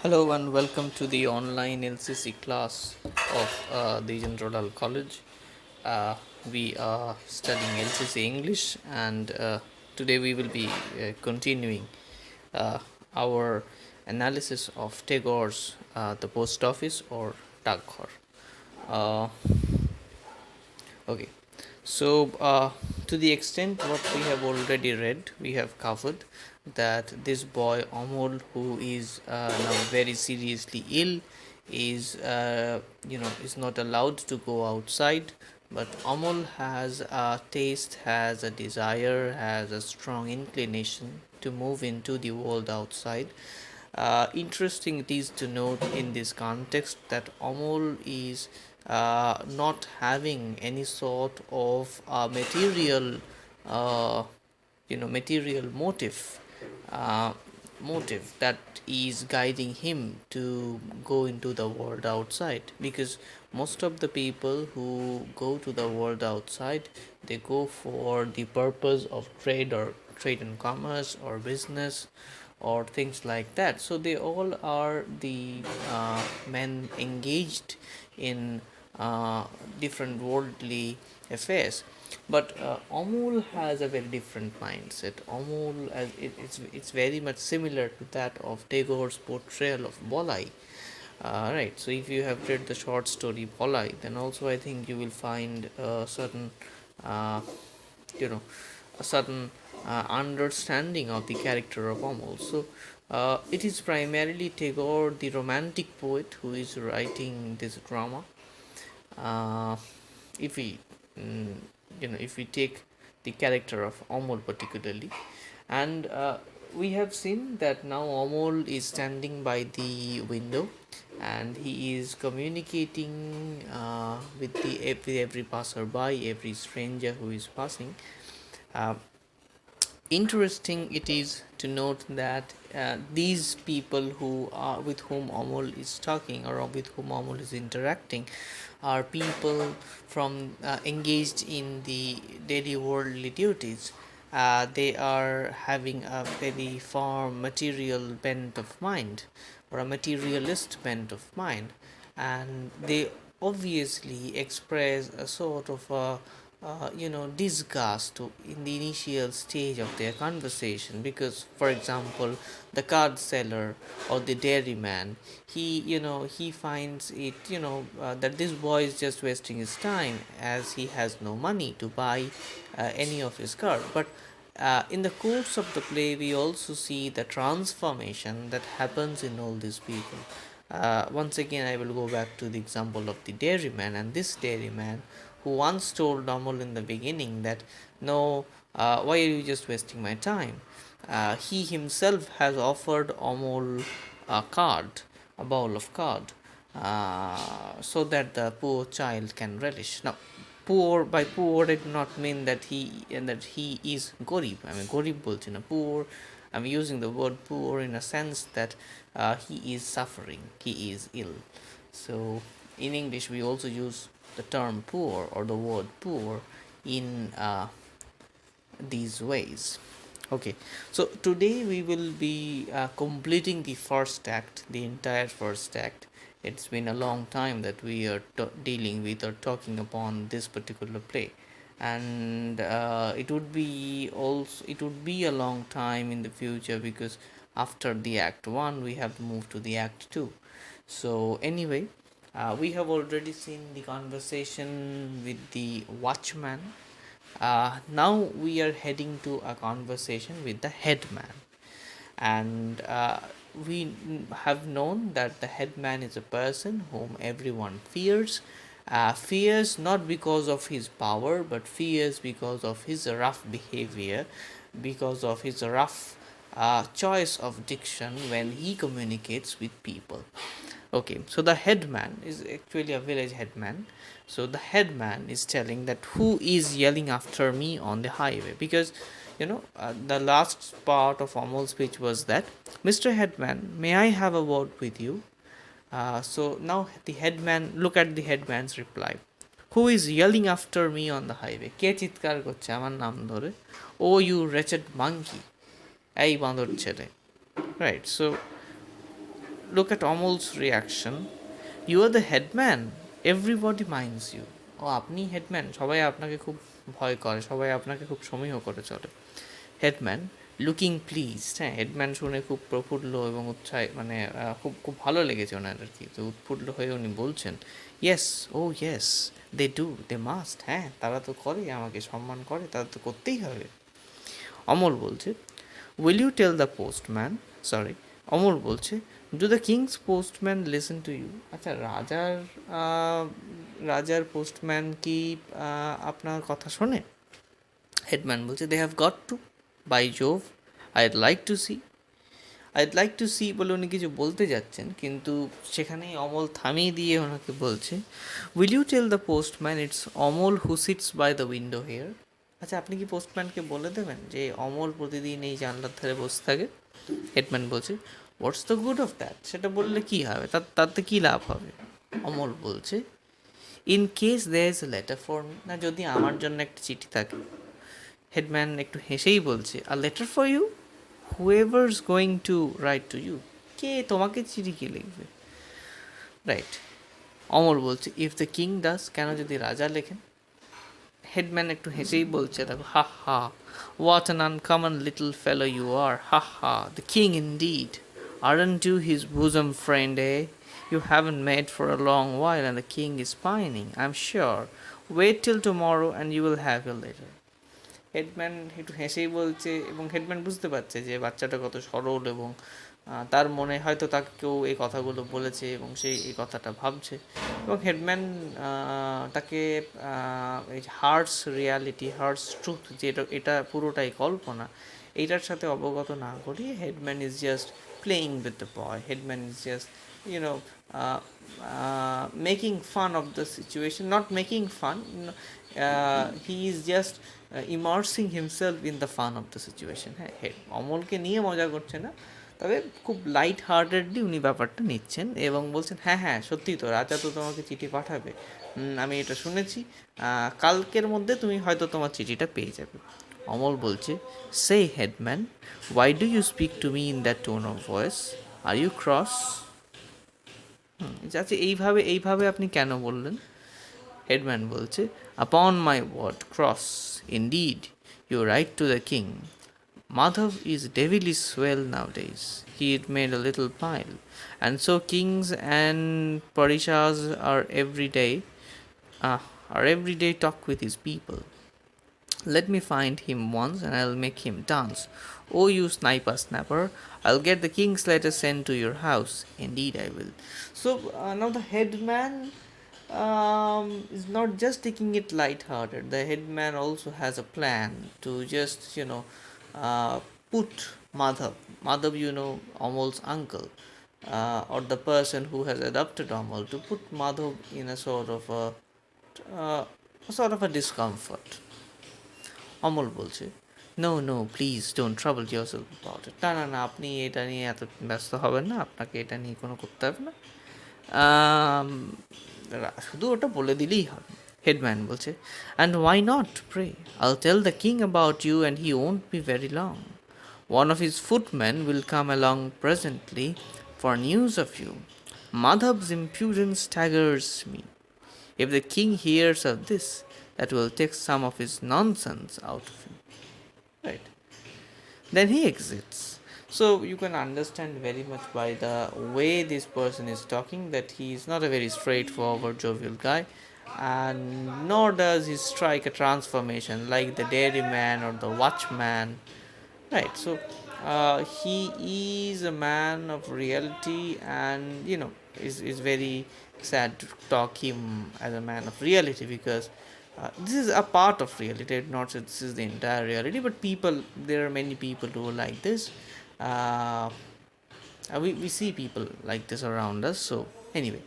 Hello and welcome to the online LCC class of the General College. We are studying LCC English, and today we will be continuing uh, our analysis of Tagore's The Post Office or Daghor. Uh, okay, so to the extent what we have already read, we have covered that this boy Amol, who is now very seriously ill, is not allowed to go outside. But Amol has a taste, has a desire, has a strong inclination to move into the world outside. Interesting it is to note in this context that Amol is not having any sort of uh, material uh, motive that is guiding him to go into the world outside, because most of the people who go to the world outside, they go for the purpose of trade and commerce or business or things like that. So they all are the men engaged in different worldly affairs. But Amol has a very different mindset. Amol, it's very much similar to that of Tagore's portrayal of Bolai. Right. So if you have read the short story Bolai, then also I think you will find uh, you know, a certain understanding of the character of Amol. So it is primarily Tagore, the romantic poet, who is writing this drama. Uh, if we mm, if we take the character of Amol particularly, and we have seen that now Amol is standing by the window and he is communicating with every passerby, every stranger who is passing. uh, Interesting it is to note that these people who are with whom Amol is talking, or with whom Amol is interacting, are people from engaged in the daily worldly duties. They are having a very firm material bent of mind, or a materialist bent of mind, and they obviously express a sort of a disgust in the initial stage of their conversation, because for example the card seller or the dairyman, he finds it, that this boy is just wasting his time as he has no money to buy any of his card. But in the course of the play, we also see the transformation that happens in all these people. Once again, I will go back to the example of the dairyman, and this dairyman who once told Amol in the beginning that, no, why are you just wasting my time? He himself has offered Amol a card, a bowl of card, so that the poor child can relish. Now, poor, by poor I do not mean that he is gorib. I mean gorib বলছি না, poor. I'm using the word poor in a sense that he is suffering, he is ill. So in English we also use the term poor or the word poor in these ways. Okay, so today we will be completing the first act, the entire first act. It's been a long time that we are dealing with or talking upon this particular play, and it would be a long time in the future, because after the act 1 we have to move to the act 2. So anyway, we have already seen the conversation with the watchman. Now we are heading to a conversation with the headman, and we have known that the headman is a person whom everyone fears. Fears not because of his power, but fears because of his rough behavior, because of his rough choice of diction when he communicates with people. Okay, so the headman is actually a village headman. So the headman is telling that who is yelling after me on the highway, because the last part of Amol's speech was that, Mr. Headman, may I have a word with you? So now the headman, look at the headman's reply. Who is yelling after me on the highway? কে চিৎকার করছে আমার নাম ধরে? Oh, you wretched monkey! এই বাঁদর ছেলে. Right, so look at Amol's reaction. You are the headman. Everybody minds you. ও আপনি headman, সবাই আপনাকে খুব ভয় করে, সবাই আপনাকে খুব সমীহ করে চলে। হেডম্যান লুকিং প্লিজড, হ্যাঁ, হেডম্যান শুনে খুব প্রফুল্ল এবং উৎসাহ, মানে খুব খুব ভালো লেগেছে ওনার আর কি। তো উৎফুল্ল হয়ে উনি বলছেন, yes, oh yes, they do, they must, হ্যাঁ তারা তো করে, আমাকে সম্মান করে, তারা তো করতেই হবে। অমল বলছে, will you tell the postman, sorry, Amar বলছে, do the king's postman listen to you. আচ্ছা, রাজার পোস্টম্যান কি আপনার কথা শোনে? হেডম্যান বলছে, they have got to, by Jove, I'd like to see বলে উনি কিছু বলতে যাচ্ছেন, কিন্তু সেখানেই অমল থামিয়ে দিয়ে ওনাকে বলছে, will you tell the postman it's Amal who sits by the window here. আচ্ছা, আপনি কি পোস্টম্যানকে বলে দেবেন যে অমল প্রতিদিন এই জানলার ধারে বসে থাকে? হেডম্যান বলছে, what's the good of that? সেটা বললে কী হবে, তাতে কী লাভ হবে? অমল বলছে, in case there is a letter for me, না যদি আমার জন্য একটা চিঠি থাকে। হেডম্যান একটু হেসেই বলছে, a letter for you, whoever's going to write to you, কে তোমাকে চিঠি কে লিখবে? রাইট। অমর বলছে, ইফ দ্য কিং ডাস, কেন যদি রাজা লেখেন? হেডম্যান একটু হেসেই বলছে, দেখো, হা হা, what an uncommon little fellow you are, ha ha, the king indeed, aren't you his bosom friend, eh? You haven't met for a long while and the king is pining, I'm sure. Wait till tomorrow and you will have your letter. Headman একটু হেসেই বলছে, এবং headman বুঝতে পারছে যে বাচ্চাটা কত সরল, এবং তার মনে হয়তো তাকে কেউ এই কথাগুলো বলেছে এবং সে এই কথাটা ভাবছে। এবং হেডম্যান তাকে এই হার্টস রিয়ালিটি, হার্টস ট্রুথ, যেটা এটা পুরোটাই কল্পনা, এইটার সাথে অবগত না করিয়ে headman is just playing with the boy, headman is just YONO making fun of the situation, not making fun, he is just immersing himself in the fun of the situation. হ্যাঁ, অমলকে নিয়ে মজা করছে না, তবে খুব লাইট হার্টেডলি উনি ব্যাপারটা নিচ্ছেন এবং বলছেন, হ্যাঁ হ্যাঁ সত্যি তো, রাজা তো তোমাকে চিঠি পাঠাবে, আমি এটা শুনেছি, কালকের মধ্যে তুমি হয়তো তোমার চিঠিটা পেয়ে যাবে। অমল বলছে, say headman, why do you speak to me in that tone of voice, are you cross? আচ্ছা, এইভাবে আপনি কেন বললেন? হেডম্যান বলছে, upon my word, cross, indeed, you write to the king. Madhav is devilish swell nowadays. He had made a little pile, and so kings and parishas are every day talk with his people. Let me find him once, and I'll make him dance. Oh, you sniper snapper! I'll get the king's letter sent to your house. Indeed, I will. So now the headman is not just taking it light-hearted. The headman also has a plan to just, put Madhav, Amol's uncle, or the person who has adopted Amol, to put Madhav in a sort of a discomfort. অমল বলছে, no no please don't trouble yourself about it, না না না, আপনি এটা নিয়ে এত ব্যস্ত হবেন না, আপনাকে এটা নিয়ে কোনো করতে হবে না, শুধু ওটা বলে দিলেই হবে। হেডম্যান বলছে, and Y not, pray, I'll tell the king about you and he won't be very long. One of his footmen will come along presently for news of you. Madhav's impudence staggers me. If the king hears of this, that will take some of his nonsense out of him. Right. Then he exits. So you can understand very much by the way this person is talking that he is not a very straightforward, jovial guy, and nor does he strike a transformation like the dairyman or the watchman. Right. So he is a man of reality, and is very sad to talk him as a man of reality, because this is a part of reality. I did not say this is the entire reality, but there are many people who are like this. Uh, we see people like this around us. So anyway,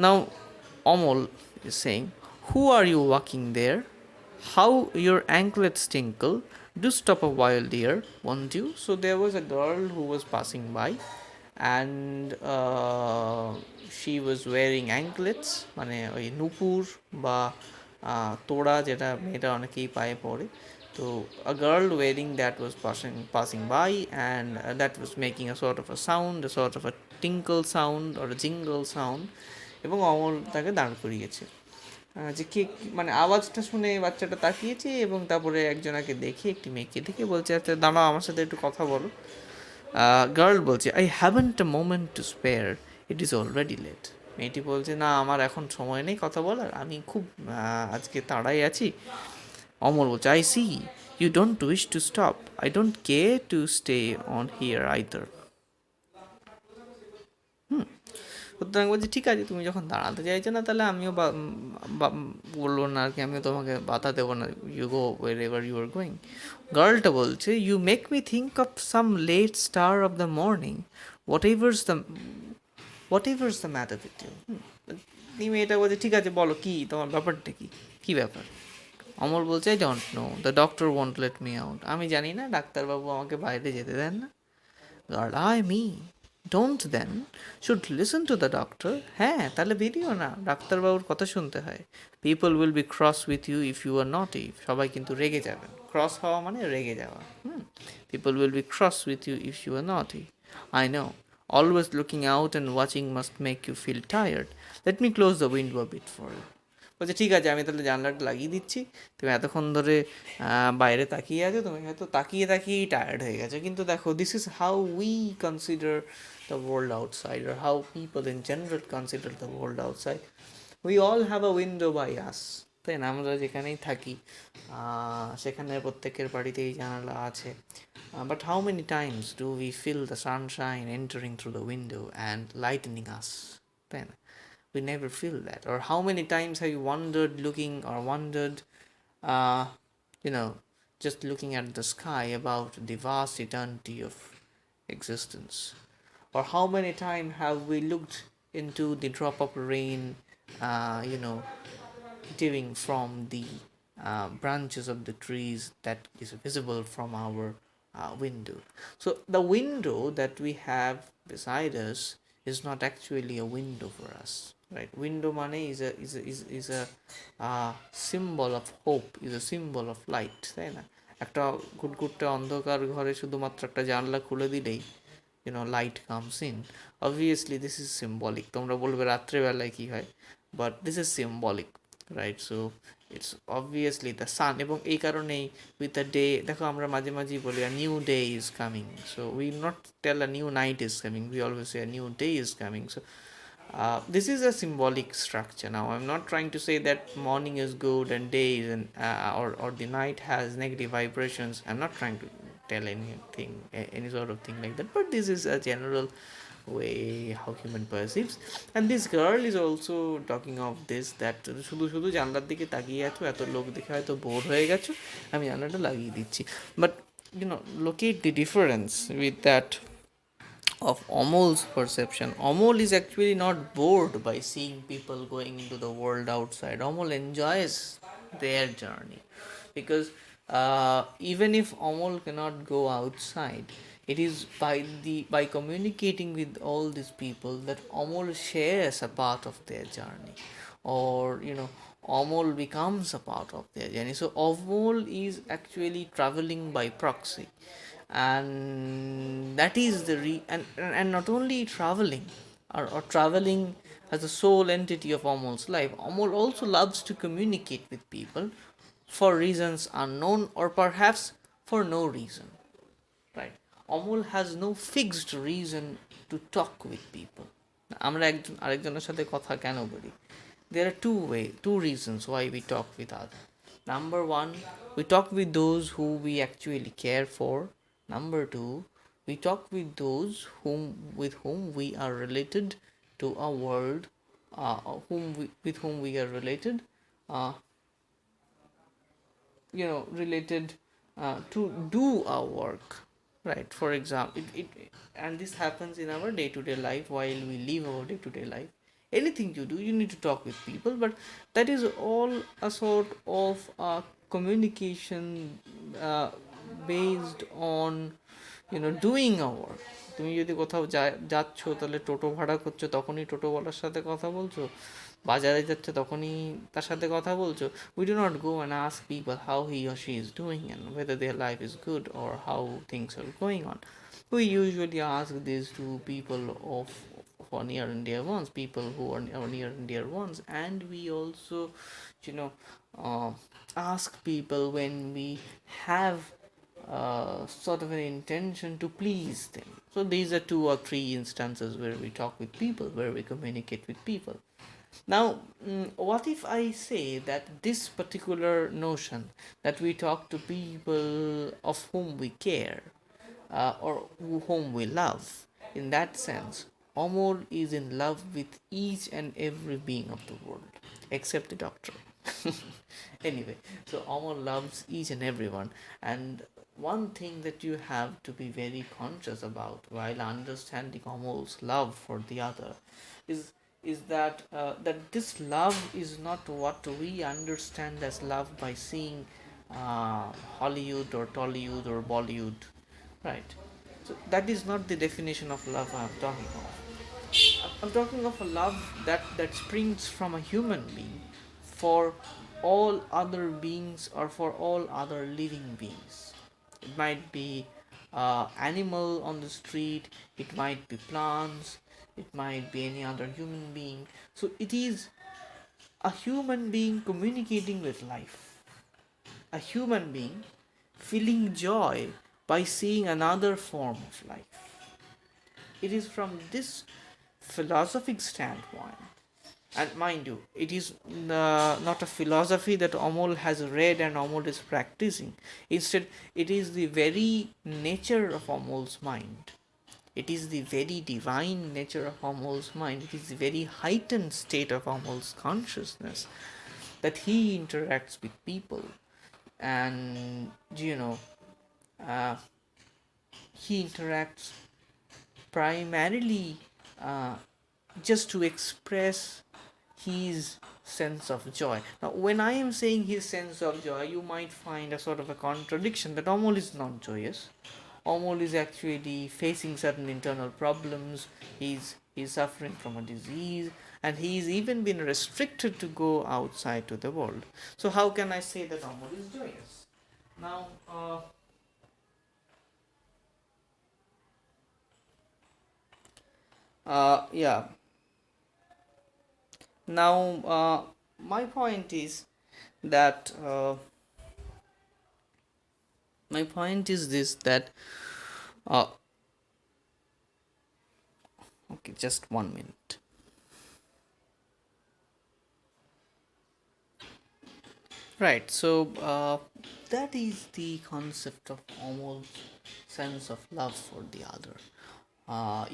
now Omol is saying, who are you walking there? How your anklets tinkle. Do stop a while, dear, won't you? So there was a girl who was passing by, and she was wearing anklets, মানে ওই নুপুর বা তোড়া, যেটা মেয়েরা অনেকেই পায়ে পড়ে, So a girl wearing that was passing by, and that was making a sort of a sound, a sort of a tinkle sound or a jingle sound, এবং অমল তাকে দাঁড় করিয়েছে। যে কে, মানে আওয়াজটা শুনে বাচ্চাটা তাকিয়েছে এবং তারপরে একজনাকে দেখে, একটি মেয়েকে দেখে বলছে, আচ্ছা দাঁড়াও আমার সাথে একটু কথা বলো। গার্ল বলছে, I haven't a moment to spare, it is already late. মেয়েটি বলছে, না আমার এখন সময় নেই কথা বলার, আমি খুব আজকে তাড়াই আছি। অমর বলছে, I see you don't wish to stop, I don't care to stay on here either. সুতরাং বলছি, ঠিক আছে তুমি যখন দাঁড়াতে চাইছো না, তাহলে আমিও বলবো না আর কি, আমিও তোমাকে বাধা দেবো না, you go wherever you are going. গার্লটা বলছে, you make me think of some late star of the morning, whatever's the matter with you. তুমি মেয়েটা বলছে, ঠিক আছে বলো কি তোমার ব্যাপারটা, কি কী ব্যাপার। অমর বলছে, I don't know, the doctor won't let me out, আমি জানি না, ডাক্তারবাবু আমাকে বাইরে যেতে দেন না। Girl, I me don't then, should listen to the doctor, হ্যাঁ তাহলে বেরিও না, ডাক্তারবাবুর কথা শুনতে হয়। People will be cross with you if you are not, if, সবাই কিন্তু রেগে যাবেন, ক্রস হওয়া মানে রেগে যাওয়া। People will be cross with you if you are not, I know, always looking out and watching must make you feel tired, let me close the window a bit for you. বলছে, ঠিক আছে আমি তাহলে জানলাটা লাগিয়ে দিচ্ছি, তুমি এতক্ষণ ধরে বাইরে তাকিয়ে আছো, তুমি হয়তো তাকিয়ে তাকিয়েই টায়ার্ড হয়ে গেছো, কিন্তু দেখো, this is how we consider the world outside, or how people in general consider the world outside. We all have a window by us, তাই না? আমরা যেখানেই থাকি সেখানে প্রত্যেকের বাড়িতেই জানালা আছে, but how many times do we feel the sunshine entering through the window and lightening us, তাই না? We never feel that. Or how many times have you wondered, uh, you know, just looking at the sky about the vast eternity of existence? Or how many times have we looked into the drop of rain, you know, giving from the branches of the trees that is visible from our window. So the window that we have beside us is not actually a window for us, right? Window money is a symbol of hope, is a symbol of light, তাই না? একটা ঘুটঘুটে অন্ধকার ঘরে শুধুমাত্র একটা জানলা খুলে দিলেই light comes in. Obviously this is symbolic. তোমরা বলবে রাত্রেবেলায় কী হয়, but this is symbolic, right? So it's obviously the sun, এবং এই কারণেই উইথ দ্য ডে, দেখো আমরা মাঝে মাঝেই বলি a new day is coming, so we not tell a new night is coming, we always say a new day is coming. So this is a symbolic structure. Now I'm not trying to say that morning is good and day is or the night has negative vibrations. I'm not trying to tell anything, any sort of thing like that, but this is a general way how human perceives. And this girl is also talking of this, that শুধু শুধু জানলার দিকে তাকিয়ে আছো, এত লোক দেখে হয়তো বোর হয়ে গেছো, আমি জানলাটা লাগিয়ে দিচ্ছি। But locate the difference with that of Omol's perception. Omol is actually not bored by seeing people going into the world outside. Omol enjoys their journey, because even if Omol cannot go outside, it is by communicating with all these people that Omol shares a part of their journey, or Omol becomes a part of their journey. So Omol is actually traveling by proxy, and that is and not only traveling, or traveling as the sole entity of Omol's life. Omol also loves to communicate with people for reasons unknown, or perhaps for no reason, right? Omol has no fixed reason to talk with people. আমরা একজন আরেকজনের সাথে কথা কেন বলি? There are two reasons why we talk with others. Number one, we talk with those who we actually care for. Number two, we talk with those with whom we are related to a world, with whom we are related, related to do our work, right? For example, and this happens in our day-to-day life. While we live our day-to-day life, anything you do, you need to talk with people, but that is all a sort of communication based on doing a work. তুমি যদি কোথাও যাচ্ছ, তাহলে টোটো ভাড়া করছো, তখনই টোটোওয়ালার সাথে কথা বলছো, বাজারে যাচ্ছে তখনই তার সাথে কথা বলছো। We do not go and ask people how he or she is doing and whether their life is good or how things are going on. We usually ask this to people of our near and dear ones, people who are our near and dear ones, and we also, you know, uh, ask people when we have sort of an intention to please them. So these are two or three instances where we talk with people, where we communicate with people. Now, what if I say that this particular notion that we talk to people of whom we care, or whom we love, in that sense, Amol is in love with each and every being of the world, except the doctor. Anyway, so Amol loves each and everyone, and one thing that you have to be very conscious about while understanding Amol's love for the other is that this love is not what we understand as love by seeing Hollywood or Tollywood or Bollywood, right? So that is not the definition of love I'm talking of. I'm talking of a love that springs from a human being for all other beings or for all other living beings. It might be animal on the street, it might be plants, it might be any other human being. So it is a human being communicating with life, a human being feeling joy by seeing another form of life. It is from this philosophic standpoint, and mind you, it is not a philosophy that Amol has read and Amol is practicing. Instead, it is the very nature of Amol's mind. It is the very divine nature of Amol's mind. It is the very heightened state of Amol's consciousness that he interacts with people. And, uh, he interacts primarily uh, just to express his sense of joy. Now, when I am saying his sense of joy, you might find a sort of a contradiction that Amol is not joyous. Amol is actually facing certain internal problems. He's suffering from a disease, and he's even been restricted to go outside to the world. So how can I say that Amol is joyous? Now, yeah. Now, my point is that my point is this that uh, okay, just 1 minute. Right. So that is the concept of almost sense of love for the other.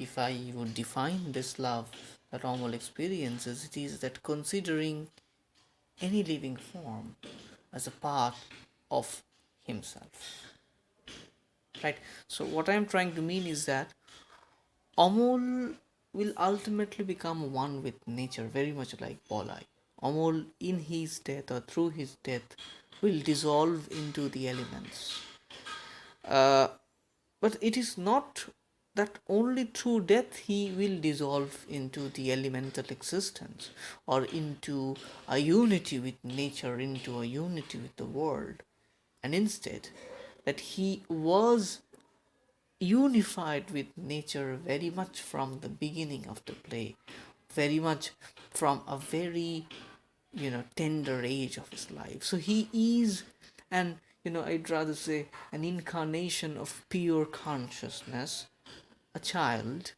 If I would define this love that Amal experiences, it is that considering any living form as a part of himself. Right. So what I am trying to mean is that Amol will ultimately become one with nature, very much like Polai. Amol, in his death or through his death, will dissolve into the elements. Uh, but it is not that only through death he will dissolve into the elemental existence or into a unity with nature, into a unity with the world, and instead that he was unified with nature very much from the beginning of the play, very much from a very tender age of his life. So he is an I'd rather say an incarnation of pure consciousness, a child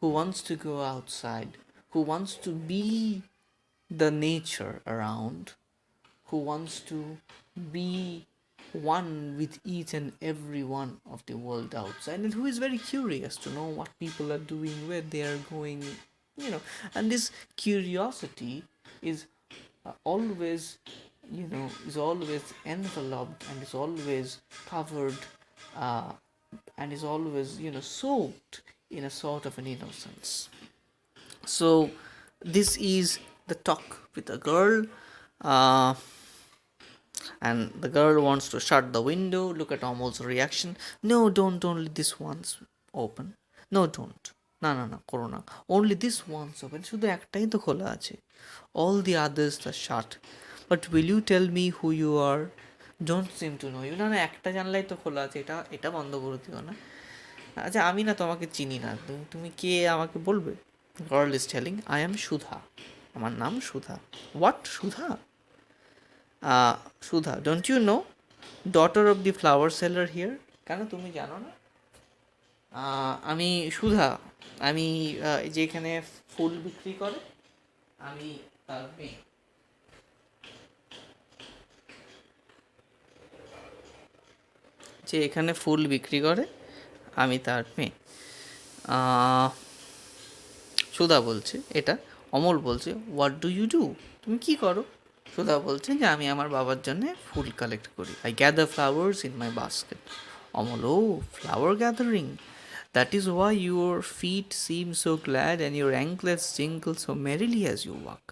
who wants to go outside, who wants to be the nature around, who wants to be one with each and every one of the world outside, and who is very curious to know what people are doing, where they are going, and this curiosity is always is always enveloped and is always covered, uh, and is always soaked in a sort of an innocence. So this is the talk with a girl. uh, And the girl wants to shut the window. Look at Amol's reaction. No, don't, only this one's open. No, don't. না না না করো না, only this one's open, শুধু একটাই তো খোলা আছে, all the others are shut. But will you tell me who you are? Don't seem to know you. না না একটা জানলাই তো খোলা আছে, এটা এটা বন্ধ করে দিও না। আচ্ছা আমি না তোমাকে চিনি না, তুমি তুমি কে আমাকে বলবে? Girl is telling, I am Sudha, আমার নাম Sudha. What, Sudha? Sudha, don't you know, daughter of the flower seller here. কেন তুমি জানো না? আমি সুধা, আমি যেখানে ফুল বিক্রি করে, আমি তার মেয়ে। যে এখানে ফুল বিক্রি করে, আমি তার মেয়ে। সুধা বলছে এটা, অমল বলছে হোয়াট ডু ইউ ডু, তুমি কী করো? সুধা বলছে যে আমি আমার বাবার জন্য ফুল কালেক্ট করি, I gather flowers in my basket. Amal, oh flower gathering, that is why your feet seem so glad and your anklets jingle so merrily as you walk.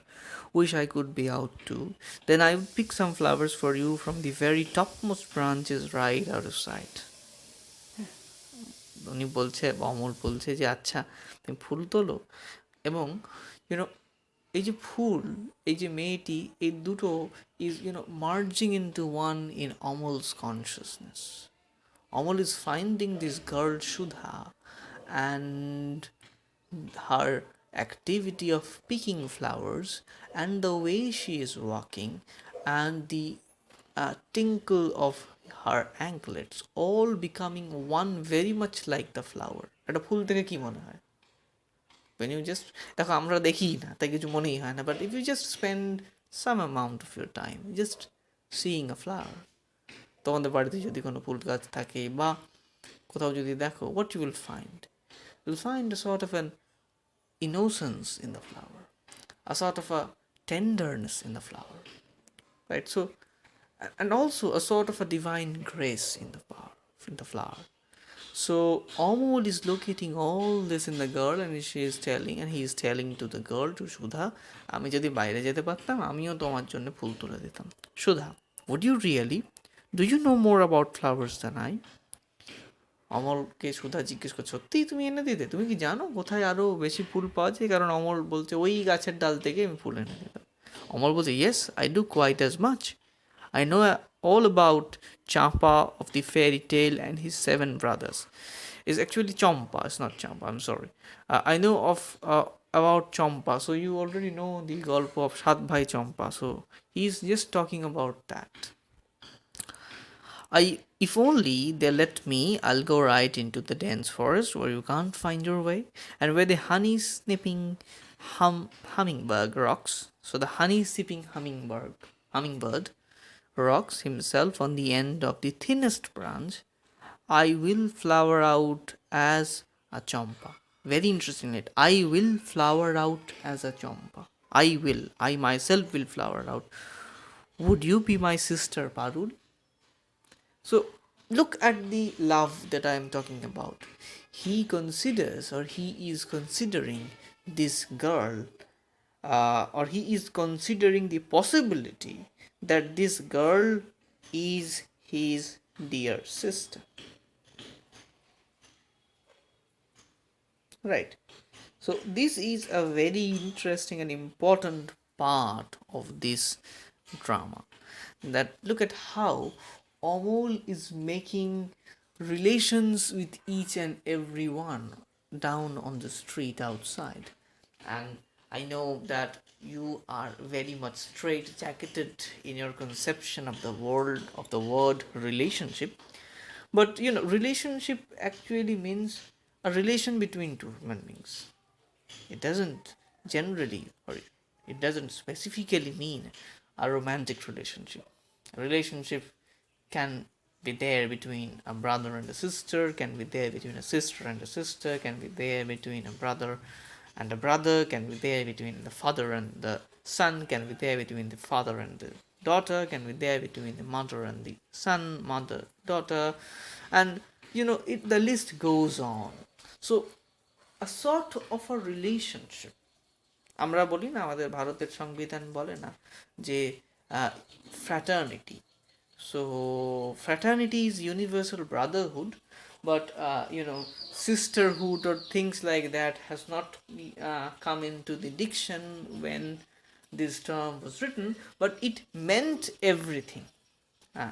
Wish I could be out too. Then I would pick some flowers for you from the very topmost branches right out of sight. উনি বলছে, অমল বলছে যে আচ্ছা তুমি ফুল তোলো, এবং YONO এই যে ফুল, এই যে মেয়েটি, এই দুটো is merging into one in Amal's consciousness. Amal is finding this girl Sudha and her activity of picking flowers and the way she is walking and the tinkle of her anklets all becoming one very much like the flower. একটা ফুল থেকে কি মনে হয়? when you just, দেখো আমরা দেখি না তাই কিছু মনেই হয় না, but if you just spend some amount of your time just seeing a flower, তোমাদের বাড়িতে যদি কোনো ফুল গাছ থাকে বা কোথাও যদি দেখো, what you will find, you'll find a sort of an innocence in the flower, a sort of a tenderness in the flower, right? So, and also a sort of a divine grace in the flower. So Amol is locating all this in the girl, and he is telling to the girl, to Shudha, আমি যদি বাইরে যেতে পারতাম আমিও তোমার জন্য ফুল তুলে দিতাম। Shudha, would you really? Do you know more about flowers than I? অমলকে সুধা জিজ্ঞেস করছে, সত্যিই তুমি এনে দিতে? তুমি কি জানো কোথায় আরও বেশি ফুল পাওয়া যায়? কারণ অমল বলছে ওই গাছের ডাল থেকে আমি ফুল এনে দিতাম। অমল বলছে, yes I do quite as much, I know all about Champa of the fairy tale and his 7 brothers. It's actually Champa, it's not Champa, I'm sorry. I know about Champa, so you already know the gulp of Shat Bhai Champa, so he's just talking about that. If only they let me, I'll go right into the dense forest where you can't find your way, and where the honey snipping hummingbird rocks. So the honey sipping hummingbird rocks himself on the end of the thinnest branch. I will flower out as a champa. Very interesting. It. I will flower out as a champa. I myself will flower out. Would you be my sister, Parul? So look at the love that I am talking about. He considers, or he is considering this girl, or he is considering the possibility that this girl is his dear sister. Right. So this is a very interesting and important part of this drama. That look at how Amol is making relations with each and every one down on the street outside. And I know that you are very much straight-jacketed in your conception of the word relationship. But relationship actually means a relation between two human beings. It doesn't generally, or it doesn't specifically mean a romantic relationship. A relationship can be there between a brother and a sister, can be there between a sister and a sister, can be there between a brother and a brother, can be there between the father and the son, can be there between the father and the daughter, can be there between the mother and the son, mother, daughter, and the list goes on. So a sort of a relationship, আমরা বলি না, আমাদের ভারতের সংবিধান বলে না যে fraternity, So fraternity is universal brotherhood, but sisterhood or things like that has not come into the diction when this term was written, but it meant everything. uh,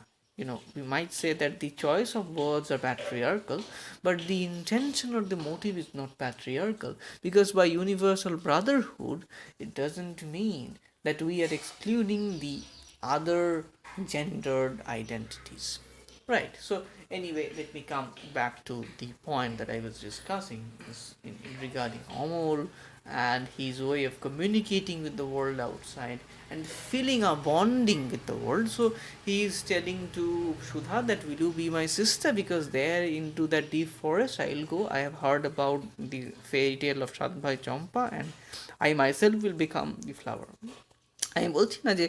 we might say that the choice of words are patriarchal, but the intention or the motive is not patriarchal, because by universal brotherhood, it doesn't mean that we are excluding the other gendered identities. Right. So anyway, let me come back to the point that I was discussing regarding Amol and his way of communicating with the world outside and feeling a bonding with the world. So he is telling to Shudha that will you be my sister, because there into that deep forest I'll go. I have heard about the fairy tale of Shadbhai Champa, and I myself will become the flower. আমি বলছি না যে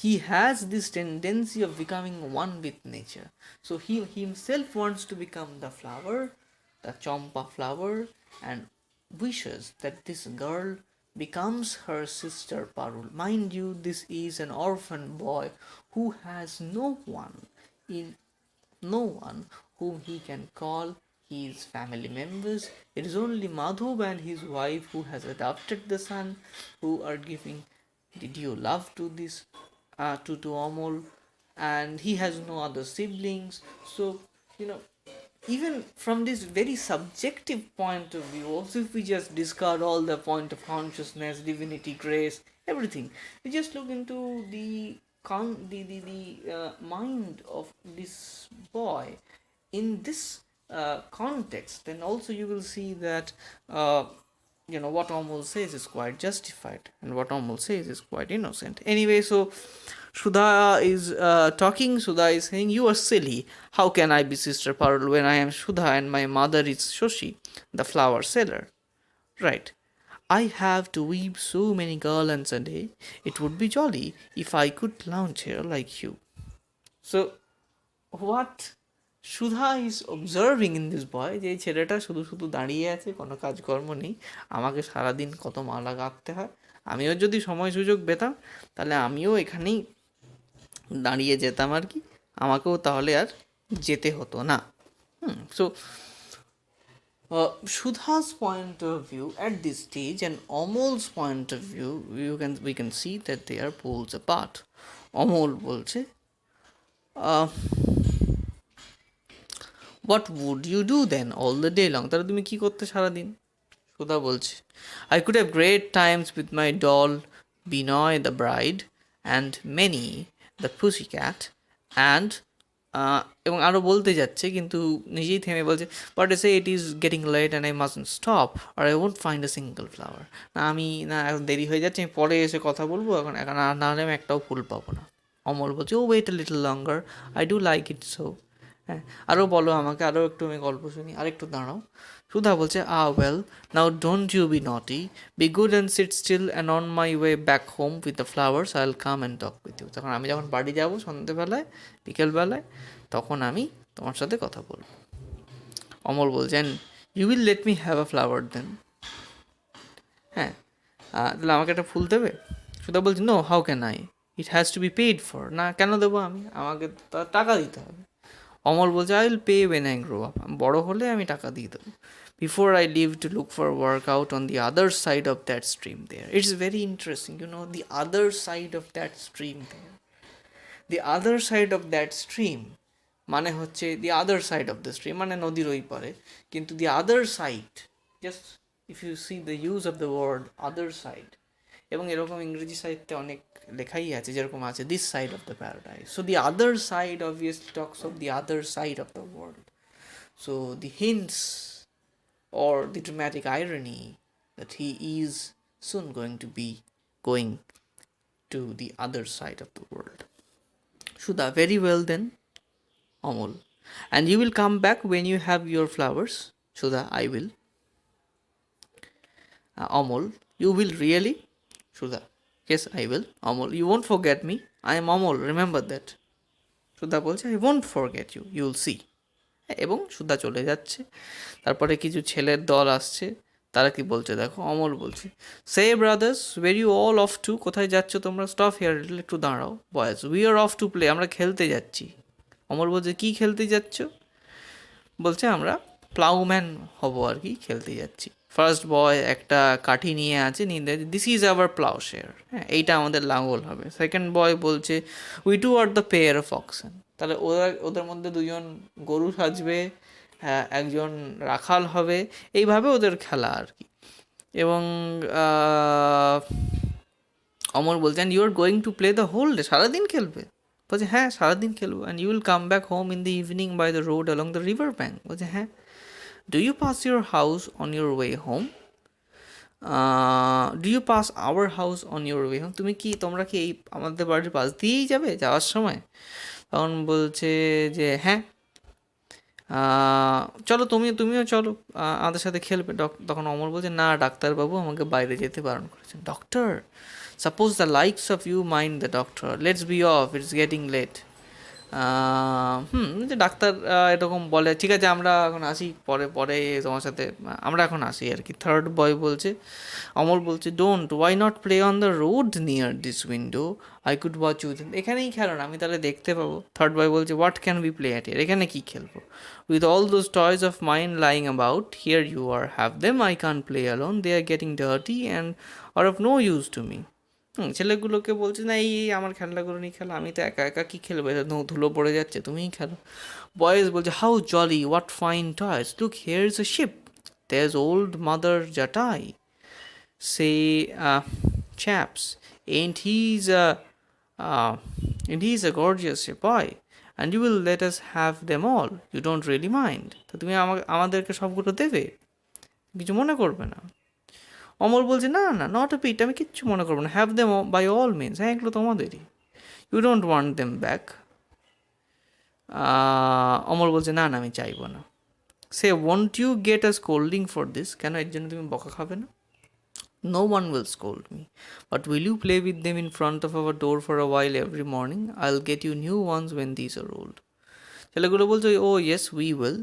he has this tendency of becoming one with nature. So he himself wants to become the flower, the champa flower, and wishes that this girl becomes her sister Parul. Mind you, this is an orphan boy who has in no one whom he can call his family members. It is only Madhav and his wife who has adopted the son, who are giving did you love to this to Amol, and he has no other siblings. So you know even from this very subjective point of view, also if we just discard all the point of consciousness, divinity, grace, everything, we just look into the mind of this boy in this context, then also you will see that what Amol says is quite justified, and what Amol says is quite innocent. Anyway, so Sudha is talking. Sudha is saying, "You are silly. How can I be Sister Parul when I am Sudha and my mother is Shoshi, the flower seller? Right. I have to weave so many garlands a day. It would be jolly if I could lounge here like you." So, what Sudha is observing in this বয়, যে এই ছেলেটা শুধু শুধু দাঁড়িয়ে আছে, কোনো কাজকর্ম নেই, আমাকে সারাদিন কত মালা গাঁথতে হয়, আমিও যদি সময় সুযোগ পেতাম তাহলে আমিও এখানেই দাঁড়িয়ে যেতাম আর কি, আমাকেও তাহলে আর যেতে হতো না। So Shudha's point of view at this stage and Amol's point of view, we can see that they are poles apart. Amol বলছে what would you do then all the day long? তাহলে তুমি কি করতে সারাদিন? সুধা বলছে, I could have great times with my doll Binoy the bride and Many the pussycat and এবং আরও বলতে যাচ্ছে, কিন্তু নিজেই থেমে বলছে, but a say it is getting late and I mustn't stop or I won't find a single flower. না আমি না এখন দেরি হয়ে যাচ্ছে, আমি পরে এসে কথা বলবো, এখন এখন না হলে আমি একটাও ফুল পাবো না। অমল বলছে, oh wait a little longer, I do like it so. হ্যাঁ, আরও বলো আমাকে, আরও একটু আমি গল্প শুনি, আরেকটু দাঁড়াও। সুধা বলছে, well now don't you be naughty, be good and sit still and on my way back home with the flowers I will come and talk with you. তখন আমি যখন বাড়ি যাবো সন্ধ্যেবেলায়, বিকেলবেলায়, তখন আমি তোমার সাথে কথা বলবো। অমল বলছেন, you will let me have a flower then. হ্যাঁ, তাহলে আমাকে একটা ফুল দেবে? সুধা বলছে, no, how can I, it has to be paid for. না, কেন দেবো আমি, আমাকে টাকা দিতে হবে। অমল বলছে, I will pay when I grow up, বড় হলে আমি টাকা দিয়ে দেবো। Before I leave to look for work out on the other side of that stream there. It's very interesting, the other side of that stream there. The other side of that stream মানে হচ্ছে the other side of the stream মানে নদীর ওই পারে, কিন্তু the other side, just if you see the use of the word other side, এবং এরকম ইংরেজি সাহিত্যে অনেক লেখাই আছে, যেরকম আছে this side of the paradise. So the other side obviously talks of the other side of the world. So the hints or the dramatic irony that he is soon going to be going to the other side of the world. Sudha, very well then. Amol, and you will come back when you have your flowers? Sudha, I will. Amol, you will really? Sudha, yes, I will. Amol, you won't forget me. I am Amol, remember that. Sudha বলছে, I won't forget you, you'll see. এবং সুধা চলে যাচ্ছে। তারপরে কিছু ছেলের দল আসছে, তারা কি বলছে দেখো, অমর বলছে, say brothers where you all off to, কোথায় যাচ্ছ তোমরা, স্টপ হিয়ার একটু দাঁড়াও। Boys we are off to play, আমরা খেলতে যাচ্ছি। অমর বলছে কি খেলতে যাচ্ছ, বলছে আমরা প্লাউম্যান হব আর কি, খেলতে যাচ্ছি। ফার্স্ট বয় একটা কাঠি নিয়ে আছে, নিয়ে this is our ploughshare, হ্যাঁ এইটা আমাদের লাঙ্গল হবে। সেকেন্ড বয় বলছে we two are the pair of oxen, তাহলে ওদের মধ্যে দুজন গরু সাজবে, হ্যাঁ একজন রাখাল হবে, এইভাবে ওদের খেলা আর কি। এবং অমর বলছে and you are going to play the whole day, সারাদিন খেলবে, বলছে হ্যাঁ সারাদিন খেলবো। And you will come back home in the evening by the road along the river bank, বলছে হ্যাঁ। Do you pass your house on your way home, do you pass our house on your way home, তোমরা কি এই আমাদের বাড়ির পাশ দিয়েই যাবে যাওয়ার সময়? তখন বলছে যে হ্যাঁ, চলো তুমিও চলো আমাদের সাথে খেলবে। তখন অমর বলছে না ডাক্তারবাবু আমাকে বাইরে যেতে বারণ করেছেন। Doctor, suppose the likes of you mind the doctor, let's be off, it's getting late. যে ডাক্তার এরকম বলে, ঠিক আছে আমরা এখন আসি, পরে পরে তোমার সাথে আমরা এখন আসি আর কি। থার্ড বয় বলছে, অমর বলছে don't, why not play on the road near this window, I could watch you, এখানেই খেলো না, আমি তাহলে দেখতে পাবো। থার্ড বয় বলছে what can be play at here, এখানে কী খেলবো, with all those toys of mine lying about here you are have them, I can play alone, they are getting dirty and are of no use to me. ছেলেগুলোকে বলছে না এই আমার খেলনাগুলো নিয়ে খেলো, আমি তো একা একা কী খেলবো, এটা ধুলো পড়ে যাচ্ছে, তুমিই খেলো। বয়েজ বলছে how jolly, what fine toys, look here is a ship, there is old mother Jatai, say chaps, ain't he's a gorgeous boy, and you will let us have them all, you don't really mind, তো তুমি আমাদেরকে সবগুলো দেবে, কিছু মনে করবে না? অমর বলছে না না নট এ পিট, আমি কিচ্ছু মনে করবো না, have them by all means, হ্যাঁ এগুলো তোমাদেরই, you don't want them back. Amar বলছে না না আমি চাইবো না। Say won't you get a scolding for this, কেন এর জন্য তুমি বকা খাবে না? No one will scold me, but will you play with them in front of our door for a while every morning? I'll get you new ones when these are old. ছেলেগুলো বলছে oh yes we will,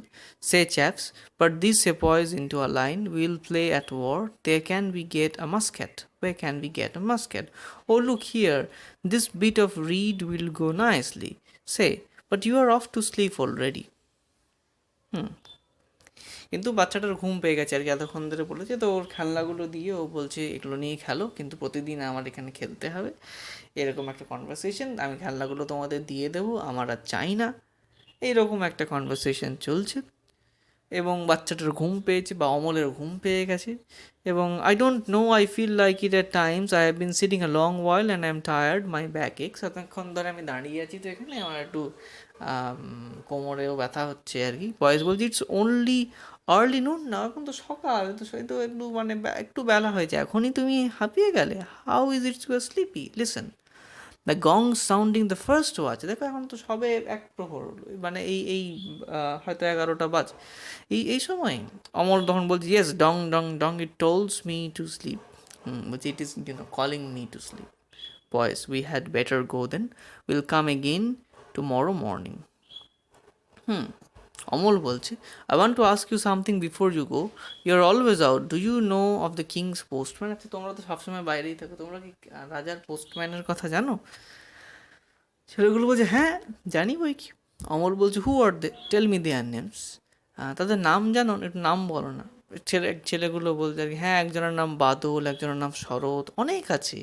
say chaps, but these sepoys into a line, we'll play at war, there can we get a musket, where can we get a musket, oh look here, this bit of reed will go nicely, say, but you are off to sleep already. কিন্তু বাচ্চাটার ঘুম পেয়ে গেছে আর কি, এতক্ষণ ধরে বলেছে তো, ওর খেলনাগুলো দিয়ে ও বলছে এগুলো নিয়ে খেলো, কিন্তু প্রতিদিন আমার এখানে খেলতে হবে, এরকম একটা কনভারসেশন, আমি খেলনাগুলো তোমাদের দিয়ে দেবো, আমার আর চাই না, এইরকম একটা কনভারসেশন চলছে। এবং বাচ্চাটার ঘুম পেয়েছে বা অমলের ঘুম পেয়ে গেছে। এবং I don't know, I feel like it at times, I have been sitting a long while and I am tired, my back aches, এতক্ষণ ধরে আমি দাঁড়িয়ে আছি তো এখানে আমার একটু কোমরেও ব্যথা হচ্ছে আর কি। বয়েস বলছি ইটস অনলি আর্লি নুন, না এখন তো সকাল, তো সেই তো একটু মানে একটু বেলা হয়েছে, এখনই তুমি হাঁপিয়ে গেলে, how is it's you are sleepy, listen the gong sounding the first watch, দেখো এখন তো সবে এক প্রহর, মানে এই এই হয়তো 11টা বাজ, এই সময়। অমর তখন বলছি yes dong dong dong, it tolls me to sleep, বলছি it is calling me to sleep, boys we had better go then, will come again tomorrow morning. Amal বলছে I want to ask you something before you go, you are always out, do you know of the king's postman, আচ্ছা তোমরা তো সবসময় বাইরেই থাকো, তোমরা কি রাজার পোস্টম্যানের কথা জানো? ছেলেগুলো বলছে হ্যাঁ জানি বই কি। অমর বলছে হু আর দে, টেল মি দেয়ার নেমস, তাদের নাম জানো, একটু নাম বলো না। ছেলেগুলো বলছে আর কি হ্যাঁ একজনের নাম বাদল, একজনের নাম শরৎ, অনেক আছে।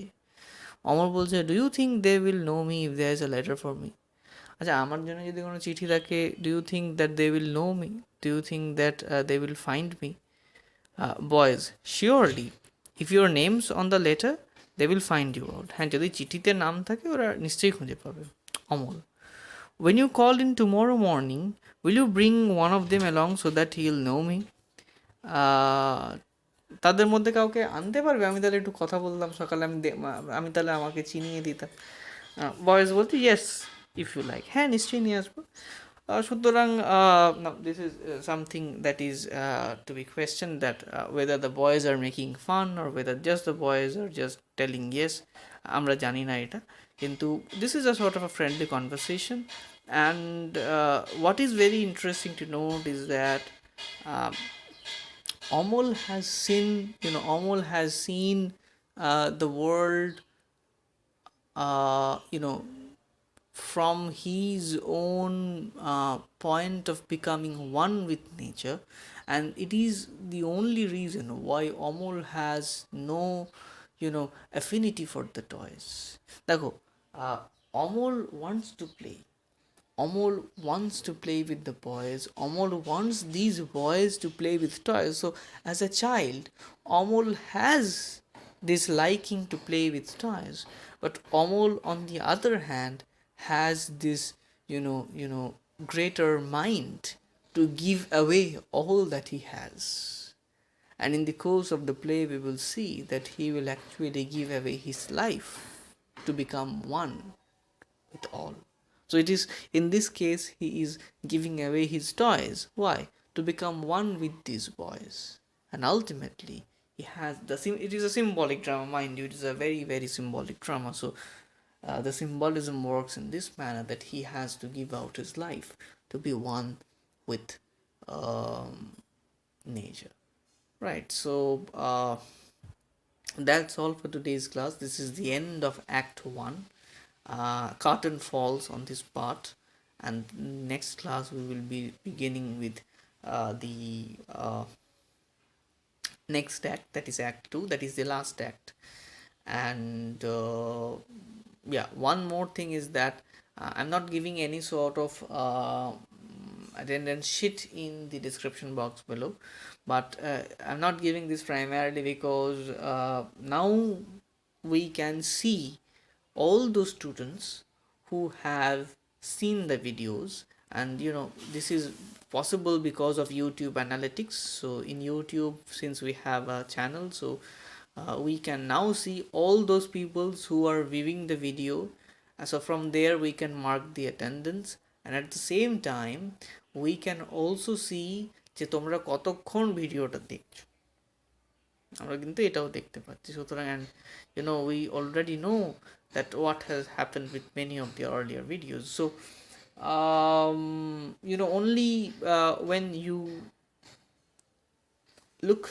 অমর বলছে do you think they will know me if there is a letter for me, আচ্ছা আমার জন্য যদি কোনো চিঠি থাকে, do you think that they will know me, do you think that they will find me? Boys surely, if your name's on the letter they will find you out, হ্যাঁ যদি চিঠিতে নাম থাকে ওরা নিশ্চয়ই খুঁজে পাবে। Amal when you call in tomorrow morning, will you bring one of them along so that he'll know me? তাদের মধ্যে কাউকে আনতে পারবে, আমি তাহলে একটু কথা বললাম সকালে, আমি তাহলে আমাকে চিনিয়ে দিতাম। বয়েজ বলতে ইয়েস ইফ ইউ লাইক, হ্যাঁ নিশ্চয়ই নিয়ে আসবো। সুতরাং this is something that is to be question, that whether the boys are making fun or whether just the boys are just telling yes, আমরা জানি না এটা, কিন্তু this is a sort of a friendly conversation. And what is very interesting to note is that Omol has seen the world, you know, from his own point of becoming one with nature, and it is the only reason why Omol has no, affinity for the toys. देखो, Omol wants to play. Omol wants to play with the boys. Omol wants these boys to play with toys. So, as a child, Omol has this liking to play with toys. But Omol, on the other hand, has this, greater mind to give away all that he has. And in the course of the play, we will see that he will actually give away his life to become one with all. So it is, in this case, he is giving away his toys. Why? To become one with these boys. And ultimately, he has it is a symbolic drama, mind you, it is a very, very symbolic drama. So the symbolism works in this manner that he has to give out his life to be one with nature. Right, so that's all for today's class. This is the end of Act 1. Curtain falls on this part, and next class we will be beginning with the next act, that is Act 2, that is the last act. And yeah, one more thing is that I'm not giving any sort of attendance sheet in the description box below, but I'm not giving this primarily because now we can see all those students who have seen the videos, and this is possible because of YouTube analytics. So in YouTube, since we have a channel, so we can now see all those people who are viewing the video. So from there we can mark the attendance, and at the same time we can also see যে তোমরা কতক্ষণ ভিডিওটা দেখছো, আমরা কিন্তু এটাও দেখতে পাচ্ছি। সুতরাং, and we already know that what has happened with many of the earlier videos. So only when you look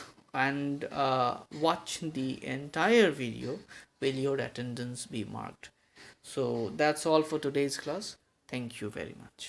and watch the entire video will your attendance be marked. So that's all for today's class. Thank you very much.